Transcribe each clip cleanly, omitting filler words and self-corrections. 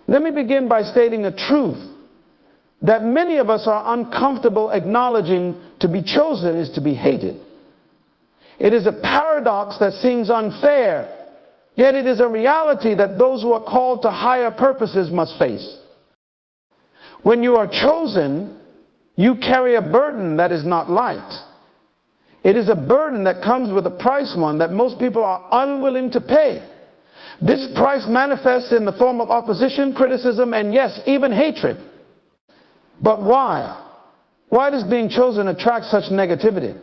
Let me begin by stating a truth that many of us are uncomfortable acknowledging. To be chosen is to be hated. It is a paradox that seems unfair, yet it is a reality that those who are called to higher purposes must face. When you are chosen, you carry a burden that is not light. It is a burden that comes with a price, one that most people are unwilling to pay. This price manifests in the form of opposition, criticism, and yes, even hatred. But why? Why does being chosen attract such negativity?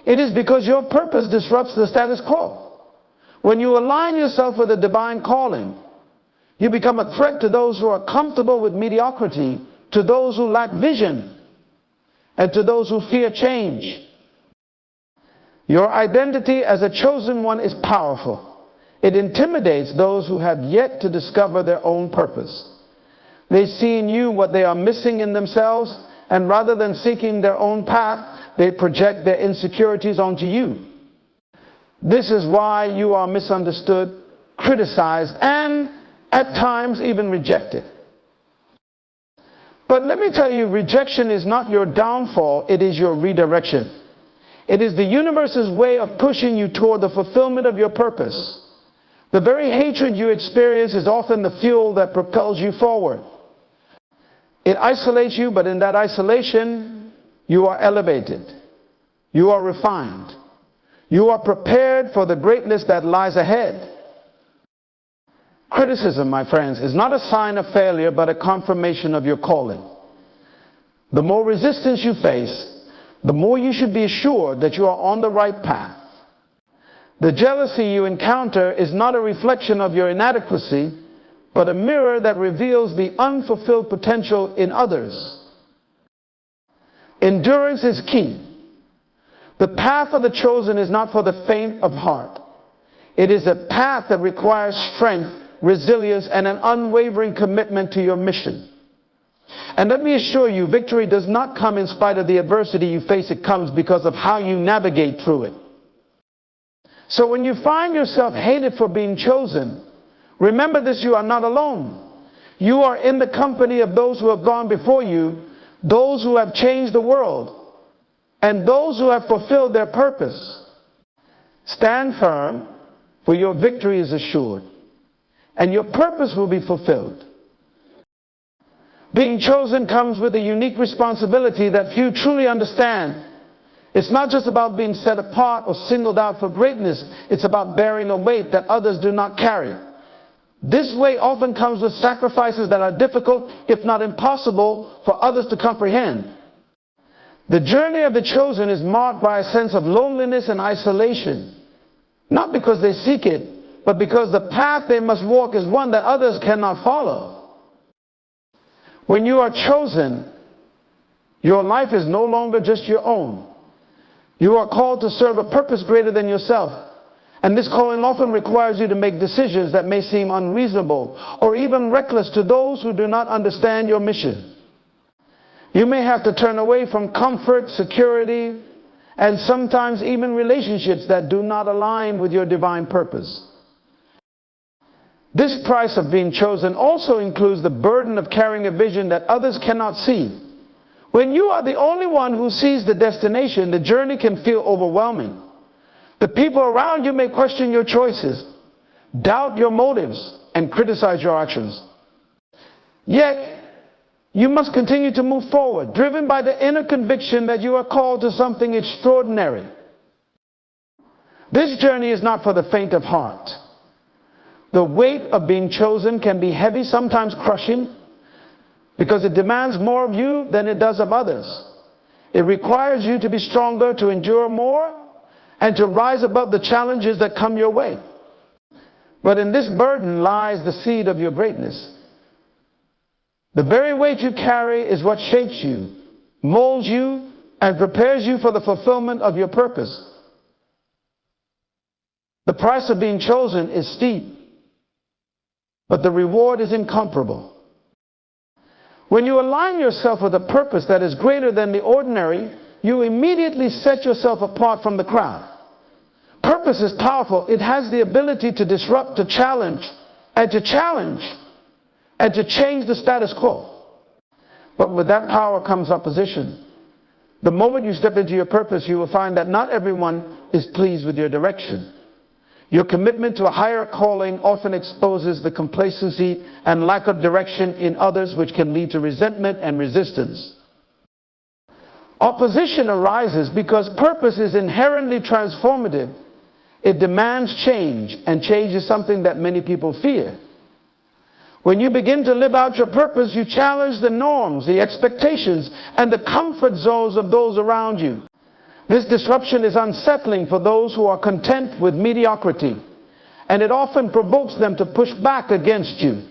It is because your purpose disrupts the status quo. When you align yourself with a divine calling, you become a threat to those who are comfortable with mediocrity, to those who lack vision, and to those who fear change. Your identity as a chosen one is powerful. It intimidates those who have yet to discover their own purpose. They see in you what they are missing in themselves, and rather than seeking their own path, they project their insecurities onto you. This is why you are misunderstood, criticized, and at times even rejected. But let me tell you, rejection is not your downfall, it is your redirection. It is the universe's way of pushing you toward the fulfillment of your purpose. The very hatred you experience is often the fuel that propels you forward. It isolates you, but in that isolation, you are elevated. You are refined. You are prepared for the greatness that lies ahead. Criticism, my friends, is not a sign of failure, but a confirmation of your calling. The more resistance you face, the more you should be assured that you are on the right path. The jealousy you encounter is not a reflection of your inadequacy, but a mirror that reveals the unfulfilled potential in others. Endurance is key. The path of the chosen is not for the faint of heart. It is a path that requires strength, resilience, and an unwavering commitment to your mission. And let me assure you, victory does not come in spite of the adversity you face. It comes because of how you navigate through it. So when you find yourself hated for being chosen, remember this: you are not alone. You are in the company of those who have gone before you, those who have changed the world, and those who have fulfilled their purpose. Stand firm, for your victory is assured, and your purpose will be fulfilled. Being chosen comes with a unique responsibility that few truly understand. It's not just about being set apart or singled out for greatness. It's about bearing a weight that others do not carry. This weight often comes with sacrifices that are difficult, if not impossible, for others to comprehend. The journey of the chosen is marked by a sense of loneliness and isolation, not because they seek it, but because the path they must walk is one that others cannot follow. When you are chosen, your life is no longer just your own. You are called to serve a purpose greater than yourself. And this calling often requires you to make decisions that may seem unreasonable or even reckless to those who do not understand your mission. You may have to turn away from comfort, security, and sometimes even relationships that do not align with your divine purpose. This price of being chosen also includes the burden of carrying a vision that others cannot see. When you are the only one who sees the destination, the journey can feel overwhelming. The people around you may question your choices, doubt your motives, and criticize your actions. Yet, you must continue to move forward, driven by the inner conviction that you are called to something extraordinary. This journey is not for the faint of heart. The weight of being chosen can be heavy, sometimes crushing, because it demands more of you than it does of others. It requires you to be stronger, to endure more, and to rise above the challenges that come your way. But in this burden lies the seed of your greatness. The very weight you carry is what shapes you, molds you, and prepares you for the fulfillment of your purpose. The price of being chosen is steep, but the reward is incomparable. When you align yourself with a purpose that is greater than the ordinary, you immediately set yourself apart from the crowd. Purpose is powerful. It has the ability to disrupt, to challenge, and and to change the status quo. But with that power comes opposition. The moment you step into your purpose, you will find that not everyone is pleased with your direction. Your commitment to a higher calling often exposes the complacency and lack of direction in others, which can lead to resentment and resistance. Opposition arises because purpose is inherently transformative. It demands change, and change is something that many people fear. When you begin to live out your purpose, you challenge the norms, the expectations, and the comfort zones of those around you. This disruption is unsettling for those who are content with mediocrity, and it often provokes them to push back against you.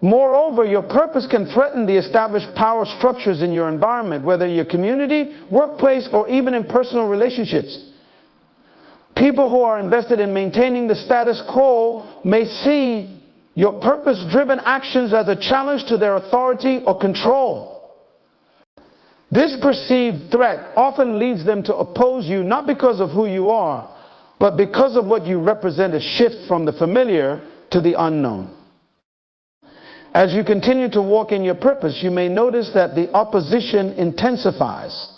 Moreover, your purpose can threaten the established power structures in your environment, whether in your community, workplace, or even in personal relationships. People who are invested in maintaining the status quo may see your purpose-driven actions as a challenge to their authority or control. This perceived threat often leads them to oppose you, not because of who you are, but because of what you represent, a shift from the familiar to the unknown. As you continue to walk in your purpose, you may notice that the opposition intensifies.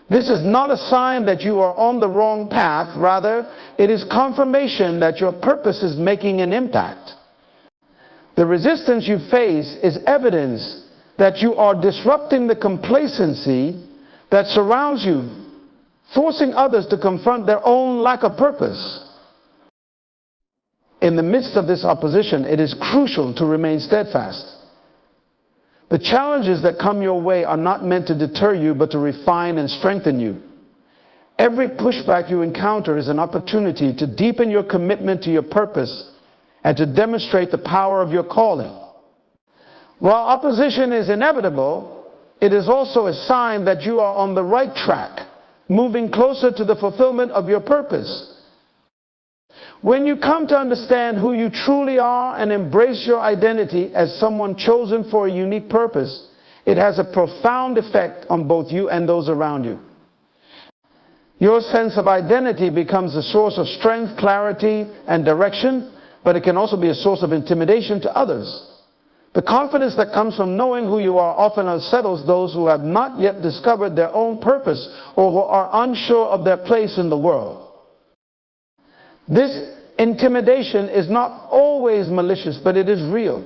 This is not a sign that you are on the wrong path. Rather, it is confirmation that your purpose is making an impact. The resistance you face is evidence that you are disrupting the complacency that surrounds you, forcing others to confront their own lack of purpose. In the midst of this opposition, it is crucial to remain steadfast. The challenges that come your way are not meant to deter you, but to refine and strengthen you. Every pushback you encounter is an opportunity to deepen your commitment to your purpose and to demonstrate the power of your calling. While opposition is inevitable, it is also a sign that you are on the right track, moving closer to the fulfillment of your purpose. When you come to understand who you truly are and embrace your identity as someone chosen for a unique purpose, it has a profound effect on both you and those around you. Your sense of identity becomes a source of strength, clarity, and direction, but it can also be a source of intimidation to others. The confidence that comes from knowing who you are often unsettles those who have not yet discovered their own purpose or who are unsure of their place in the world. This intimidation is not always malicious, but it is real.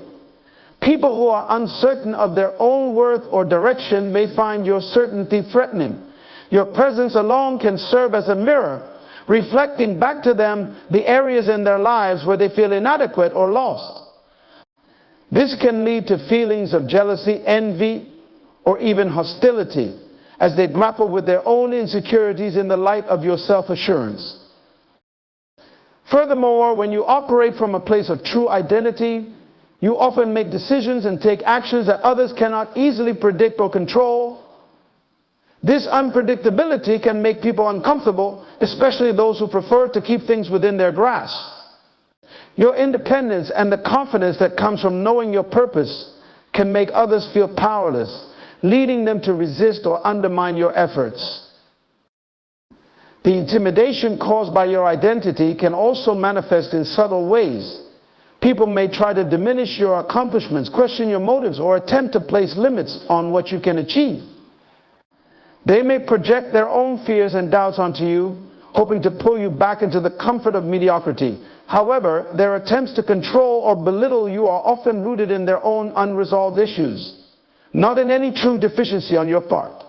People who are uncertain of their own worth or direction may find your certainty threatening. Your presence alone can serve as a mirror, reflecting back to them the areas in their lives where they feel inadequate or lost. This can lead to feelings of jealousy, envy, or even hostility as they grapple with their own insecurities in the light of your self-assurance. Furthermore, when you operate from a place of true identity, you often make decisions and take actions that others cannot easily predict or control. This unpredictability can make people uncomfortable, especially those who prefer to keep things within their grasp. Your independence and the confidence that comes from knowing your purpose can make others feel powerless, leading them to resist or undermine your efforts. The intimidation caused by your identity can also manifest in subtle ways. People may try to diminish your accomplishments, question your motives, or attempt to place limits on what you can achieve. They may project their own fears and doubts onto you, hoping to pull you back into the comfort of mediocrity. However, their attempts to control or belittle you are often rooted in their own unresolved issues, not in any true deficiency on your part.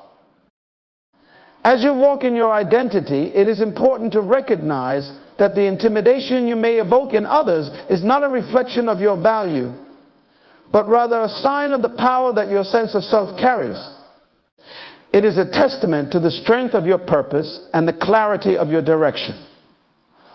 As you walk in your identity, it is important to recognize that the intimidation you may evoke in others is not a reflection of your value, but rather a sign of the power that your sense of self carries. It is a testament to the strength of your purpose and the clarity of your direction.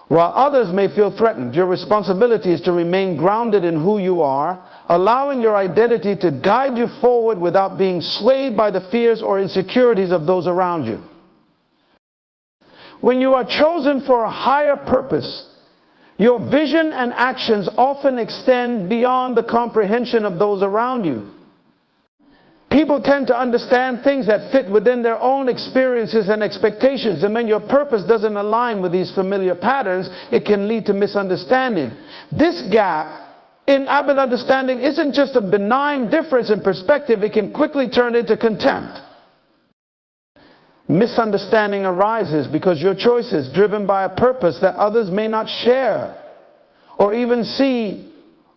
While others may feel threatened, your responsibility is to remain grounded in who you are, allowing your identity to guide you forward without being swayed by the fears or insecurities of those around you. When you are chosen for a higher purpose, your vision and actions often extend beyond the comprehension of those around you. People tend to understand things that fit within their own experiences and expectations, and when your purpose doesn't align with these familiar patterns, it can lead to misunderstanding. This gap inadequate understanding isn't just a benign difference in perspective, it can quickly turn into contempt. Misunderstanding arises because your choice is driven by a purpose that others may not share or even see,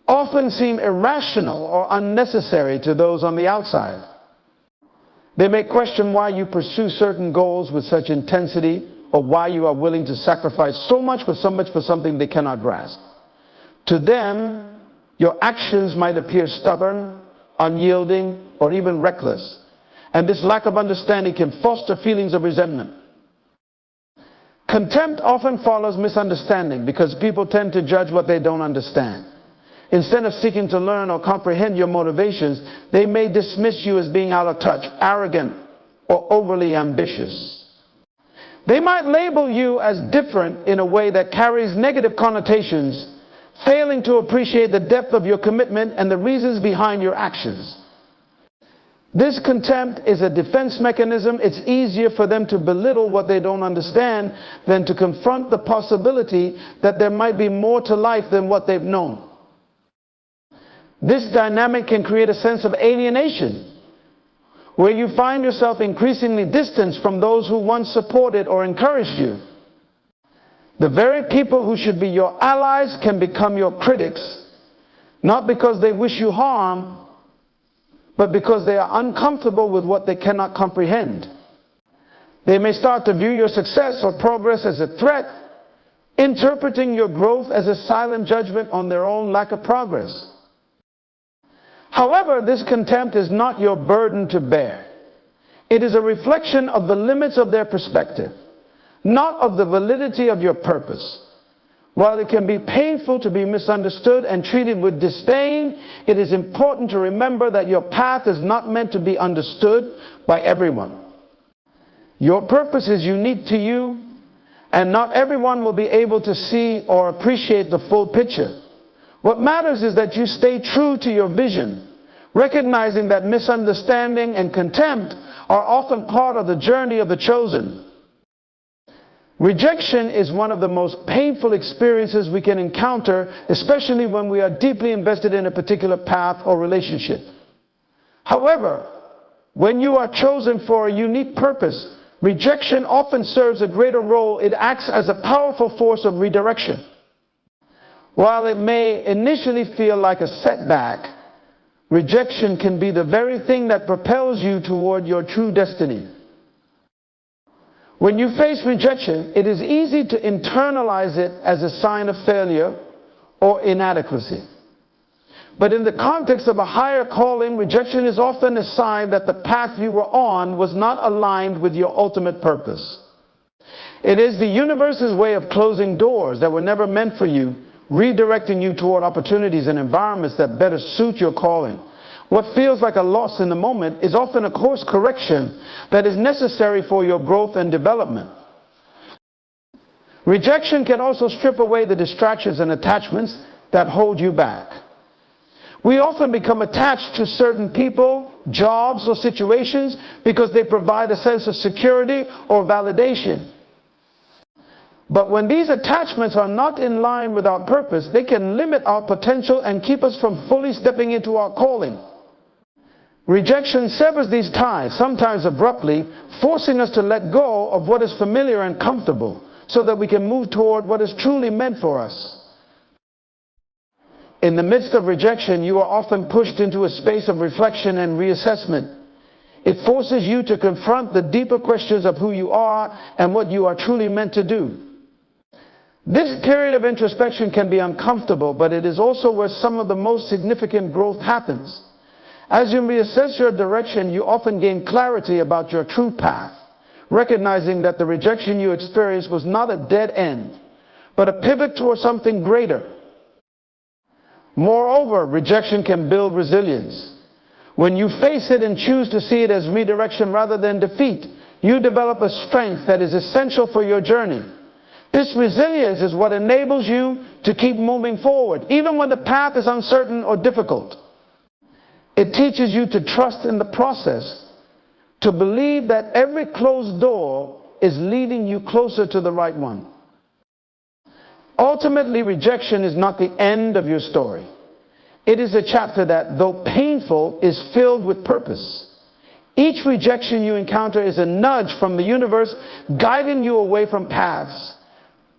often seem irrational or unnecessary to those on the outside. They may question why you pursue certain goals with such intensity, or why you are willing to sacrifice so much for something they cannot grasp. To them, your actions might appear stubborn, unyielding, or even reckless. And this lack of understanding can foster feelings of resentment. Contempt often follows misunderstanding because people tend to judge what they don't understand. Instead of seeking to learn or comprehend your motivations, they may dismiss you as being out of touch, arrogant, or overly ambitious. They might label you as different in a way that carries negative connotations, failing to appreciate the depth of your commitment and the reasons behind your actions. This contempt is a defense mechanism. It's easier for them to belittle what they don't understand than to confront the possibility that there might be more to life than what they've known. This dynamic can create a sense of alienation, where you find yourself increasingly distanced from those who once supported or encouraged you. The very people who should be your allies can become your critics, not because they wish you harm, but because they are uncomfortable with what they cannot comprehend. They may start to view your success or progress as a threat, interpreting your growth as a silent judgment on their own lack of progress. However, this contempt is not your burden to bear. It is a reflection of the limits of their perspective, not of the validity of your purpose. While it can be painful to be misunderstood and treated with disdain, it is important to remember that your path is not meant to be understood by everyone. Your purpose is unique to you, and not everyone will be able to see or appreciate the full picture. What matters is that you stay true to your vision, recognizing that misunderstanding and contempt are often part of the journey of the chosen. Rejection is one of the most painful experiences we can encounter, especially when we are deeply invested in a particular path or relationship. However, when you are chosen for a unique purpose, rejection often serves a greater role. It acts as a powerful force of redirection. While it may initially feel like a setback, rejection can be the very thing that propels you toward your true destiny. When you face rejection, it is easy to internalize it as a sign of failure or inadequacy. But in the context of a higher calling, rejection is often a sign that the path you were on was not aligned with your ultimate purpose. It is the universe's way of closing doors that were never meant for you, redirecting you toward opportunities and environments that better suit your calling. What feels like a loss in the moment is often a course correction that is necessary for your growth and development. Rejection can also strip away the distractions and attachments that hold you back. We often become attached to certain people, jobs, or situations because they provide a sense of security or validation. But when these attachments are not in line with our purpose, they can limit our potential and keep us from fully stepping into our calling. Rejection severs these ties, sometimes abruptly, forcing us to let go of what is familiar and comfortable so that we can move toward what is truly meant for us. In the midst of rejection, you are often pushed into a space of reflection and reassessment. It forces you to confront the deeper questions of who you are and what you are truly meant to do. This period of introspection can be uncomfortable, but it is also where some of the most significant growth happens. As you reassess your direction, you often gain clarity about your true path, recognizing that the rejection you experienced was not a dead end, but a pivot toward something greater. Moreover, rejection can build resilience. When you face it and choose to see it as redirection rather than defeat, you develop a strength that is essential for your journey. This resilience is what enables you to keep moving forward, even when the path is uncertain or difficult. It teaches you to trust in the process, to believe that every closed door is leading you closer to the right one. Ultimately, rejection is not the end of your story. It is a chapter that, though painful, is filled with purpose. Each rejection you encounter is a nudge from the universe guiding you away from paths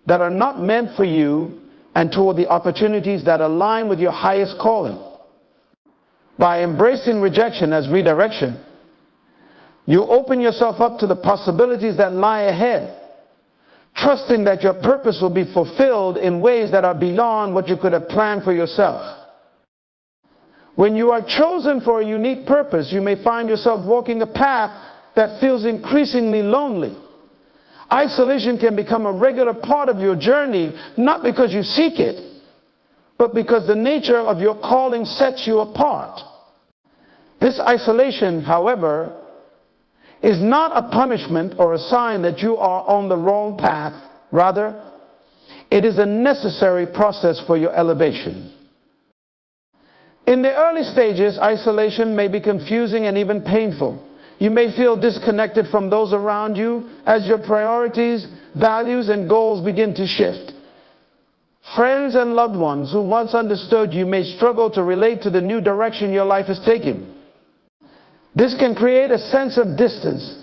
that are not meant for you and toward the opportunities that align with your highest calling. By embracing rejection as redirection, you open yourself up to the possibilities that lie ahead, trusting that your purpose will be fulfilled in ways that are beyond what you could have planned for yourself. When you are chosen for a unique purpose, you may find yourself walking a path that feels increasingly lonely. Isolation can become a regular part of your journey, not because you seek it, but because the nature of your calling sets you apart. This isolation, however, is not a punishment or a sign that you are on the wrong path. Rather, it is a necessary process for your elevation. In the early stages, isolation may be confusing and even painful. You may feel disconnected from those around you as your priorities, values, and goals begin to shift. Friends and loved ones who once understood you may struggle to relate to the new direction your life is taking. This can create a sense of distance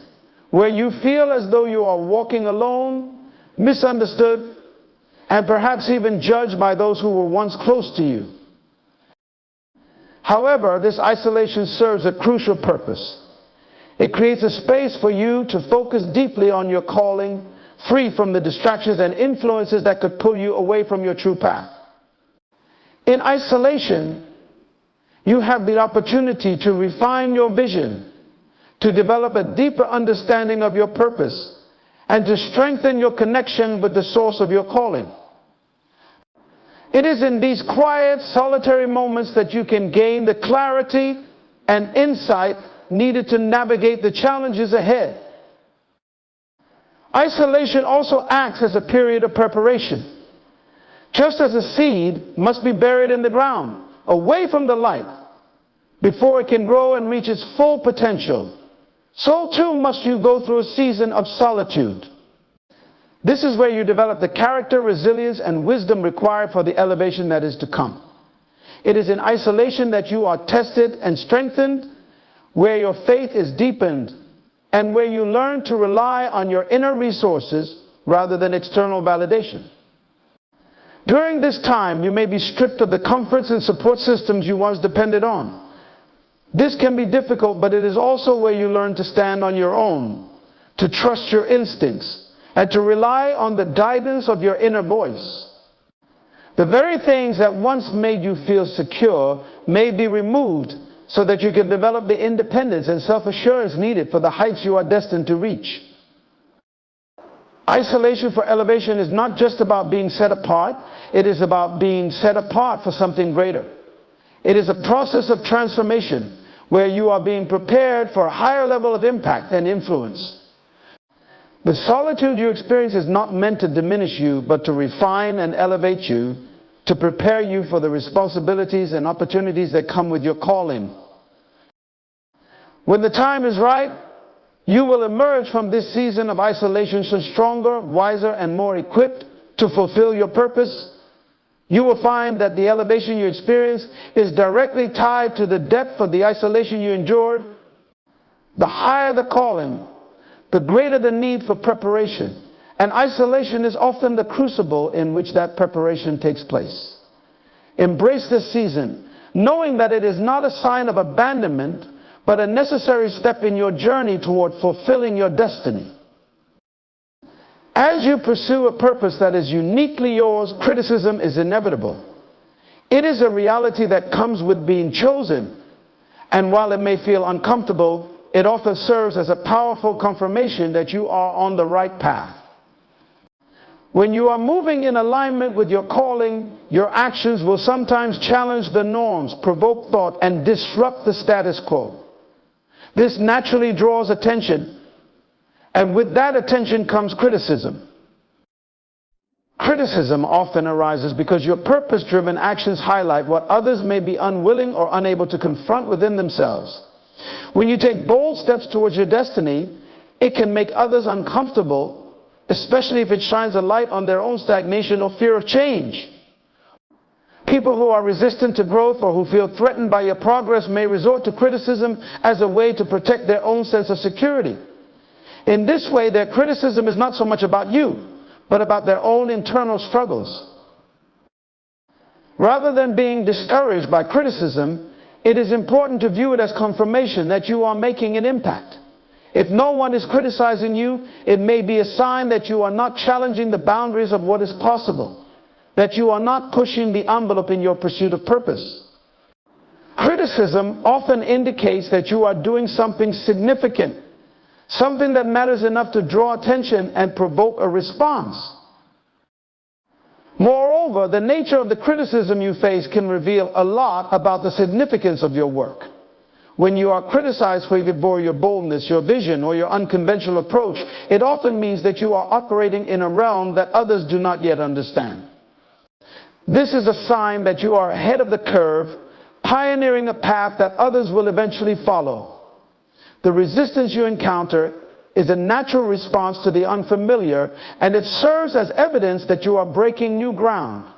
where you feel as though you are walking alone, misunderstood, and perhaps even judged by those who were once close to you. However, this isolation serves a crucial purpose. It creates a space for you to focus deeply on your calling, free from the distractions and influences that could pull you away from your true path. In isolation, you have the opportunity to refine your vision, to develop a deeper understanding of your purpose, and to strengthen your connection with the source of your calling. It is in these quiet, solitary moments that you can gain the clarity and insight needed to navigate the challenges ahead. Isolation also acts as a period of preparation. Just as a seed must be buried in the ground, away from the light, before it can grow and reach its full potential, so too must you go through a season of solitude. This is where you develop the character, resilience, and wisdom required for the elevation that is to come. It is in isolation that you are tested and strengthened, where your faith is deepened, and where you learn to rely on your inner resources rather than external validation. During this time, you may be stripped of the comforts and support systems you once depended on. This can be difficult, but it is also where you learn to stand on your own, to trust your instincts, and to rely on the guidance of your inner voice. The very things that once made you feel secure may be removed so that you can develop the independence and self-assurance needed for the heights you are destined to reach. Isolation for elevation is not just about being set apart, it is about being set apart for something greater. It is a process of transformation where you are being prepared for a higher level of impact and influence. The solitude you experience is not meant to diminish you, but to refine and elevate you, to prepare you for the responsibilities and opportunities that come with your calling. When the time is right, you will emerge from this season of isolation so stronger, wiser, and more equipped to fulfill your purpose. You will find that the elevation you experience is directly tied to the depth of the isolation you endured. The higher the calling, the greater the need for preparation. And isolation is often the crucible in which that preparation takes place. Embrace this season, knowing that it is not a sign of abandonment, but a necessary step in your journey toward fulfilling your destiny. As you pursue a purpose that is uniquely yours, criticism is inevitable. It is a reality that comes with being chosen, and while it may feel uncomfortable, it often serves as a powerful confirmation that you are on the right path. When you are moving in alignment with your calling, your actions will sometimes challenge the norms, provoke thought, and disrupt the status quo. This naturally draws attention, and with that attention comes criticism. Criticism often arises because your purpose-driven actions highlight what others may be unwilling or unable to confront within themselves. When you take bold steps towards your destiny, it can make others uncomfortable, especially if it shines a light on their own stagnation or fear of change. People who are resistant to growth or who feel threatened by your progress may resort to criticism as a way to protect their own sense of security. In this way, their criticism is not so much about you, but about their own internal struggles. Rather than being discouraged by criticism, it is important to view it as confirmation that you are making an impact. If no one is criticizing you, it may be a sign that you are not challenging the boundaries of what is possible, that you are not pushing the envelope in your pursuit of purpose. Criticism often indicates that you are doing something significant, something that matters enough to draw attention and provoke a response. Moreover, the nature of the criticism you face can reveal a lot about the significance of your work. When you are criticized for your boldness, your vision, or your unconventional approach, it often means that you are operating in a realm that others do not yet understand. This is a sign that you are ahead of the curve, pioneering a path that others will eventually follow. The resistance you encounter is a natural response to the unfamiliar, and it serves as evidence that you are breaking new ground.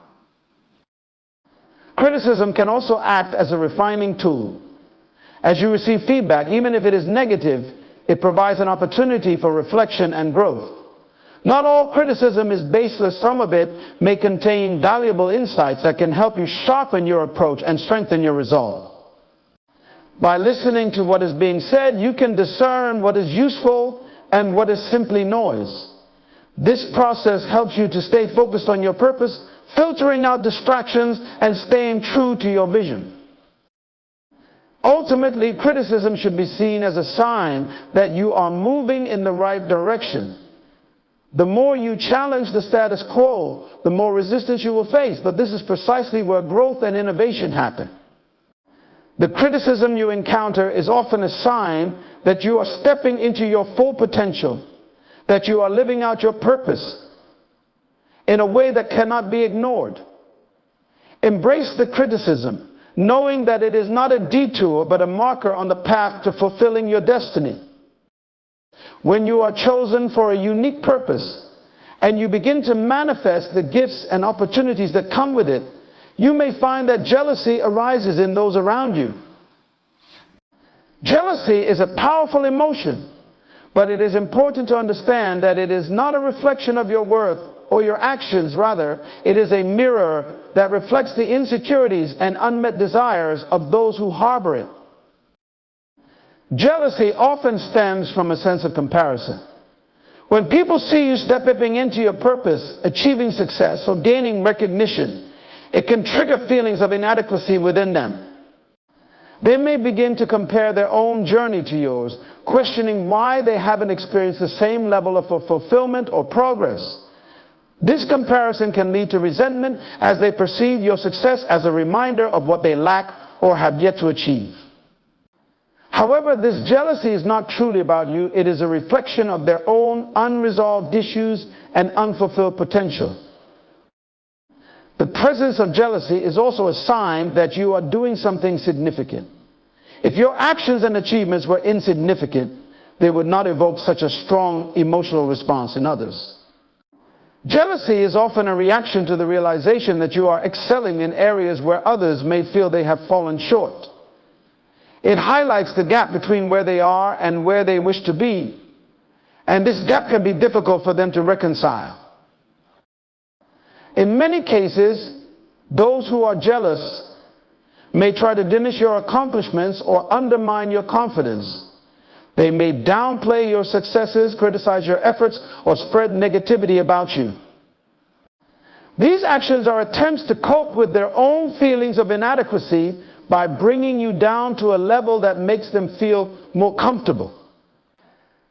Criticism can also act as a refining tool. As you receive feedback, even if it is negative, it provides an opportunity for reflection and growth. Not all criticism is baseless. Some of it may contain valuable insights that can help you sharpen your approach and strengthen your resolve. By listening to what is being said, you can discern what is useful and what is simply noise. This process helps you to stay focused on your purpose, filtering out distractions and staying true to your vision. Ultimately, criticism should be seen as a sign that you are moving in the right direction. The more you challenge the status quo, the more resistance you will face. But this is precisely where growth and innovation happen. The criticism you encounter is often a sign that you are stepping into your full potential, that you are living out your purpose in a way that cannot be ignored. Embrace the criticism, knowing that it is not a detour but a marker on the path to fulfilling your destiny. When you are chosen for a unique purpose and you begin to manifest the gifts and opportunities that come with it, you may find that jealousy arises in those around you. Jealousy is a powerful emotion, but it is important to understand that it is not a reflection of your worth or your actions. Rather, it is a mirror that reflects the insecurities and unmet desires of those who harbor it. Jealousy often stems from a sense of comparison. When people see you stepping into your purpose, achieving success, or gaining recognition, it can trigger feelings of inadequacy within them. They may begin to compare their own journey to yours, questioning why they haven't experienced the same level of fulfillment or progress. This comparison can lead to resentment as they perceive your success as a reminder of what they lack or have yet to achieve. However, this jealousy is not truly about you. It is a reflection of their own unresolved issues and unfulfilled potential. The presence of jealousy is also a sign that you are doing something significant. If your actions and achievements were insignificant, they would not evoke such a strong emotional response in others. Jealousy is often a reaction to the realization that you are excelling in areas where others may feel they have fallen short. It highlights the gap between where they are and where they wish to be. And this gap can be difficult for them to reconcile. In many cases, those who are jealous may try to diminish your accomplishments or undermine your confidence. They may downplay your successes, criticize your efforts, or spread negativity about you. These actions are attempts to cope with their own feelings of inadequacy by bringing you down to a level that makes them feel more comfortable.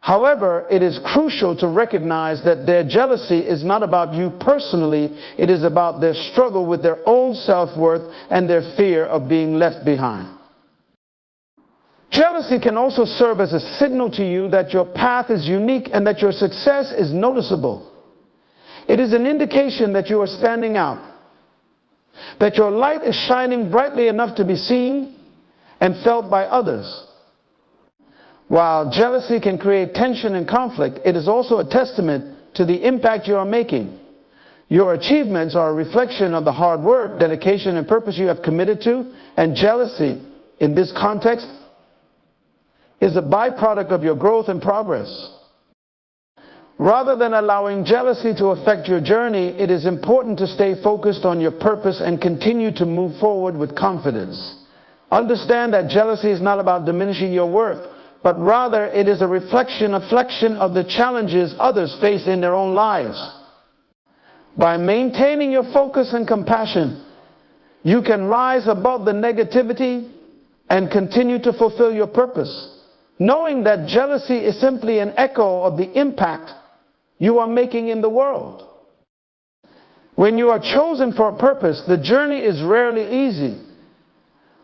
However, it is crucial to recognize that their jealousy is not about you personally. It is about their struggle with their own self-worth and their fear of being left behind. Jealousy can also serve as a signal to you that your path is unique and that your success is noticeable. It is an indication that you are standing out, that your light is shining brightly enough to be seen and felt by others. While jealousy can create tension and conflict, it is also a testament to the impact you are making. Your achievements are a reflection of the hard work, dedication, and purpose you have committed to, and jealousy, in this context, is a byproduct of your growth and progress. Rather than allowing jealousy to affect your journey, it is important to stay focused on your purpose and continue to move forward with confidence. Understand that jealousy is not about diminishing your worth, but rather it is a reflection of the challenges others face in their own lives. By maintaining your focus and compassion, you can rise above the negativity and continue to fulfill your purpose, knowing that jealousy is simply an echo of the impact you are making in the world. When you are chosen for a purpose, the journey is rarely easy.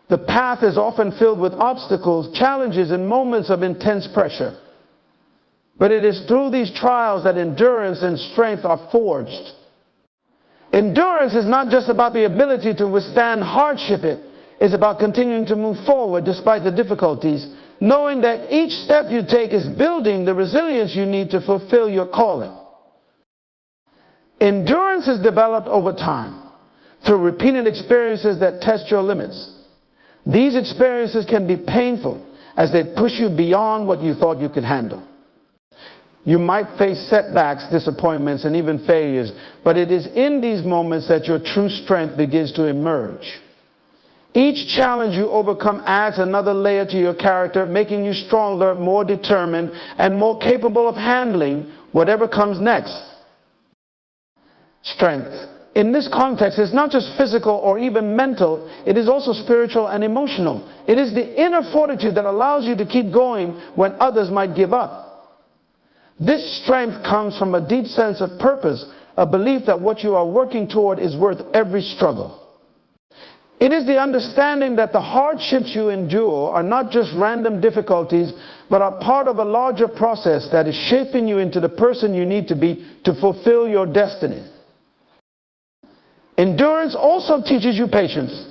The path is often filled with obstacles, challenges, and moments of intense pressure. But it is through these trials that endurance and strength are forged. Endurance is not just about the ability to withstand hardship. It is about continuing to move forward despite the difficulties, knowing that each step you take is building the resilience you need to fulfill your calling. Endurance is developed over time through repeated experiences that test your limits. These experiences can be painful as they push you beyond what you thought you could handle. You might face setbacks, disappointments, and even failures, but it is in these moments that your true strength begins to emerge. Each challenge you overcome adds another layer to your character, making you stronger, more determined, and more capable of handling whatever comes next. Strength, in this context, is not just physical or even mental, it is also spiritual and emotional. It is the inner fortitude that allows you to keep going when others might give up. This strength comes from a deep sense of purpose, a belief that what you are working toward is worth every struggle. It is the understanding that the hardships you endure are not just random difficulties, but are part of a larger process that is shaping you into the person you need to be to fulfill your destiny. Endurance also teaches you patience.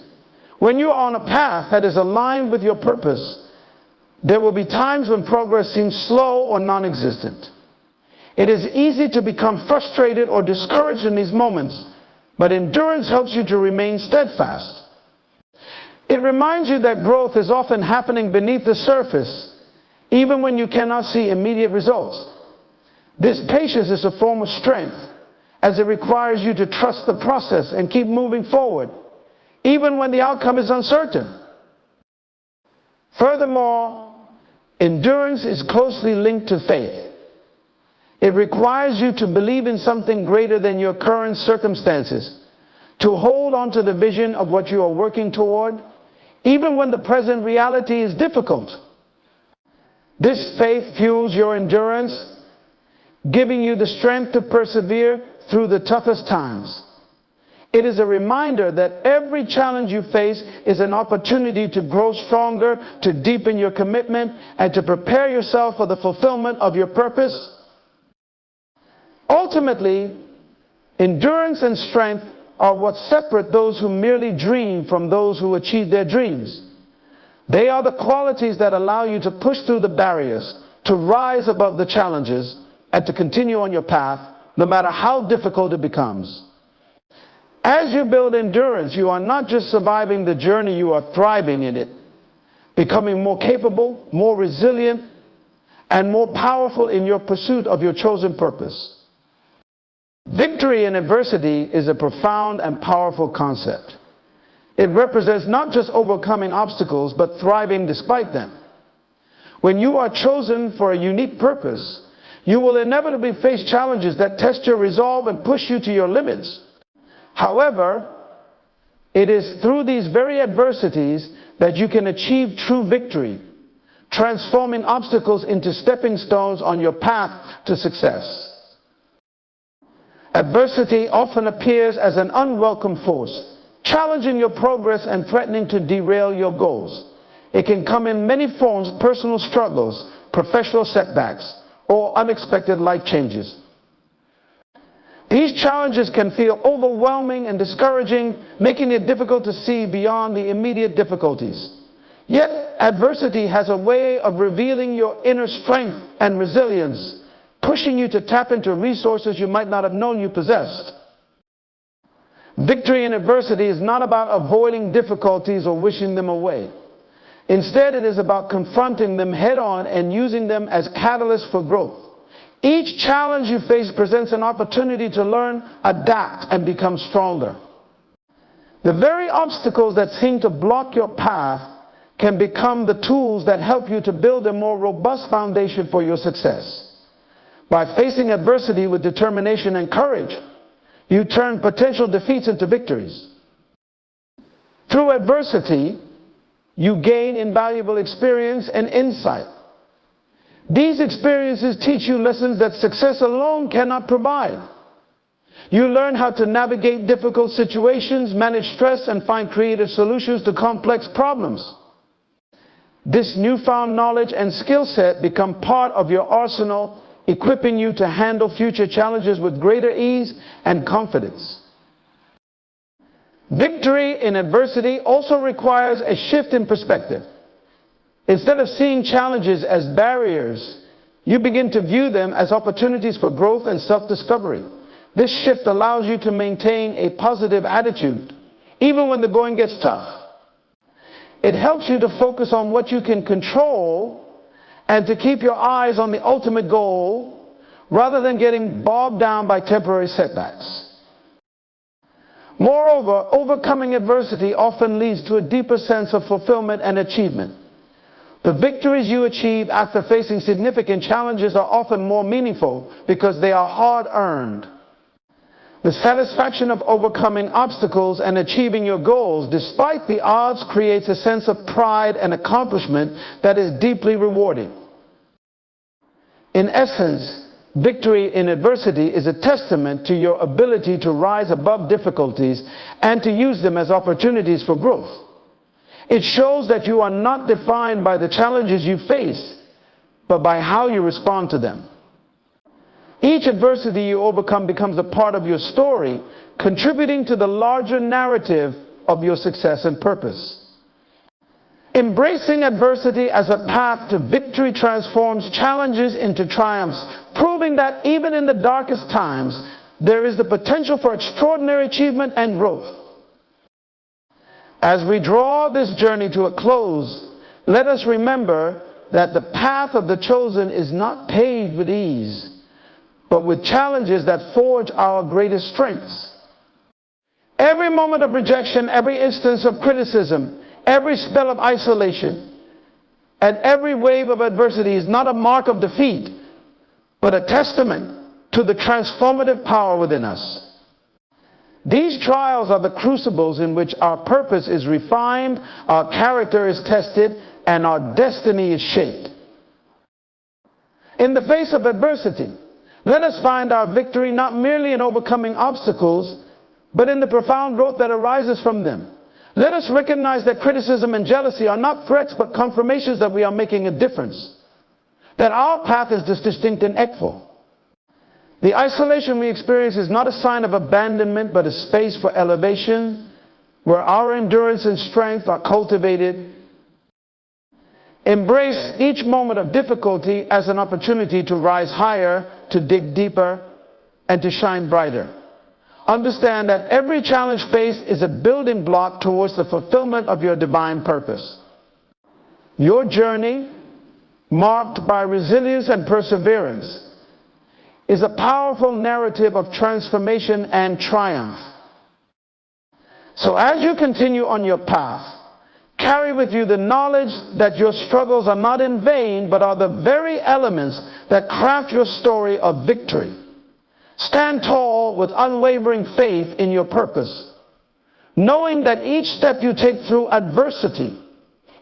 When you are on a path that is aligned with your purpose, there will be times when progress seems slow or non-existent. It is easy to become frustrated or discouraged in these moments, but endurance helps you to remain steadfast. It reminds you that growth is often happening beneath the surface, even when you cannot see immediate results. This patience is a form of strength, as it requires you to trust the process and keep moving forward, even when the outcome is uncertain. Furthermore, endurance is closely linked to faith. It requires you to believe in something greater than your current circumstances, to hold on to the vision of what you are working toward, even when the present reality is difficult. This faith fuels your endurance, giving you the strength to persevere through the toughest times. It is a reminder that every challenge you face is an opportunity to grow stronger, to deepen your commitment, and to prepare yourself for the fulfillment of your purpose. Ultimately, endurance and strength are what separate those who merely dream from those who achieve their dreams. They are the qualities that allow you to push through the barriers, to rise above the challenges, and to continue on your path, no matter how difficult it becomes. As you build endurance, you are not just surviving the journey, you are thriving in it, becoming more capable, more resilient, and more powerful in your pursuit of your chosen purpose. Victory in adversity is a profound and powerful concept. It represents not just overcoming obstacles, but thriving despite them. When you are chosen for a unique purpose, you will inevitably face challenges that test your resolve and push you to your limits. However, it is through these very adversities that you can achieve true victory, transforming obstacles into stepping stones on your path to success. Adversity often appears as an unwelcome force, challenging your progress and threatening to derail your goals. It can come in many forms: personal struggles, professional setbacks, or unexpected life changes. These challenges can feel overwhelming and discouraging, making it difficult to see beyond the immediate difficulties. Yet, adversity has a way of revealing your inner strength and resilience, pushing you to tap into resources you might not have known you possessed. Victory in adversity is not about avoiding difficulties or wishing them away. Instead, it is about confronting them head-on and using them as catalysts for growth. Each challenge you face presents an opportunity to learn, adapt, and become stronger. The very obstacles that seem to block your path can become the tools that help you to build a more robust foundation for your success. By facing adversity with determination and courage, you turn potential defeats into victories. Through adversity, you gain invaluable experience and insight. These experiences teach you lessons that success alone cannot provide. You learn how to navigate difficult situations, manage stress, and find creative solutions to complex problems. This newfound knowledge and skill set become part of your arsenal, equipping you to handle future challenges with greater ease and confidence. Victory in adversity also requires a shift in perspective. Instead of seeing challenges as barriers, you begin to view them as opportunities for growth and self-discovery. This shift allows you to maintain a positive attitude, even when the going gets tough. It helps you to focus on what you can control and to keep your eyes on the ultimate goal rather than getting bogged down by temporary setbacks. Moreover, overcoming adversity often leads to a deeper sense of fulfillment and achievement. The victories you achieve after facing significant challenges are often more meaningful because they are hard-earned. The satisfaction of overcoming obstacles and achieving your goals despite the odds creates a sense of pride and accomplishment that is deeply rewarding. In essence, victory in adversity is a testament to your ability to rise above difficulties and to use them as opportunities for growth. It shows that you are not defined by the challenges you face, but by how you respond to them. Each adversity you overcome becomes a part of your story, contributing to the larger narrative of your success and purpose. Embracing adversity as a path to victory transforms challenges into triumphs, proving that even in the darkest times, there is the potential for extraordinary achievement and growth. As we draw this journey to a close, let us remember that the path of the chosen is not paved with ease, but with challenges that forge our greatest strengths. Every moment of rejection, every instance of criticism, every spell of isolation, and every wave of adversity is not a mark of defeat, but a testament to the transformative power within us. These trials are the crucibles in which our purpose is refined, our character is tested, and our destiny is shaped. In the face of adversity, let us find our victory not merely in overcoming obstacles, but in the profound growth that arises from them. Let us recognize that criticism and jealousy are not threats, but confirmations that we are making a difference, that our path is distinct and equal. The isolation we experience is not a sign of abandonment, but a space for elevation, where our endurance and strength are cultivated. Embrace each moment of difficulty as an opportunity to rise higher, to dig deeper, and to shine brighter. Understand that every challenge faced is a building block towards the fulfillment of your divine purpose. Your journey, marked by resilience and perseverance, is a powerful narrative of transformation and triumph. So as you continue on your path, carry with you the knowledge that your struggles are not in vain, but are the very elements that craft your story of victory. Stand tall with unwavering faith in your purpose, knowing that each step you take through adversity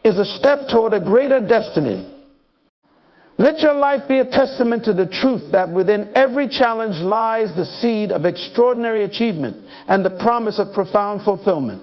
is a step toward a greater destiny. Let your life be a testament to the truth that within every challenge lies the seed of extraordinary achievement and the promise of profound fulfillment.